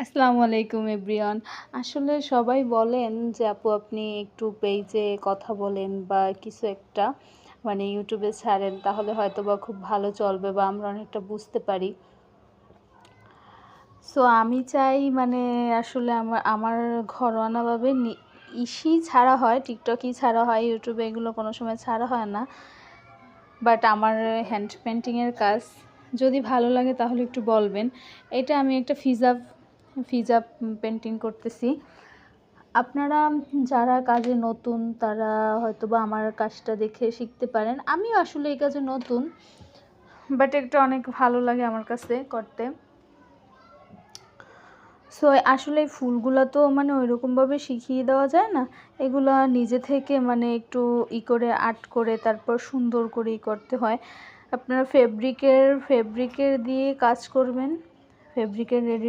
আসসালামু আলাইকুম এভরিওয়ান। আসলে সবাই বলেন যে আপু আপনি একটু পেজে কথা বলেন বা কিছু একটা মানে ইউটিউবে ছাড়েন তাহলে হয়তোবা খুব ভালো চলবে বা আমরা অনেকটা বুঝতে পারি। সো আমি চাই মানে আসলে আমার ঘরোয়াভাবে ছাড়া হয়, টিকটকই ছাড়া হয়, ইউটিউবে এগুলো কোনো সময় ছাড়া হয় না। বাট আমার হ্যান্ড পেন্টিংয়ের কাজ যদি ভালো লাগে তাহলে একটু বলবেন। এটা আমি একটা ফিজা পেন্টিং করতেছি। আপনারা যারা কাজে নতুন তারা হয়তোবা আমার কাজটা দেখে শিখতে পারেন। আমিও আসলে এই কাজে নতুন, বাট এটা অনেক ভালো লাগে আমার কাছে করতে। সো আসলে এই ফুলগুলো তো মানে ওইরকমভাবে শিখিয়ে দেওয়া যায় না, এগুলো নিজে থেকে মানে একটু করে আর্ট করে তারপর সুন্দর করে করতে হয়। আপনারা ফেব্রিকের দিয়ে কাজ করবেন, ফেব্রিকের রেডি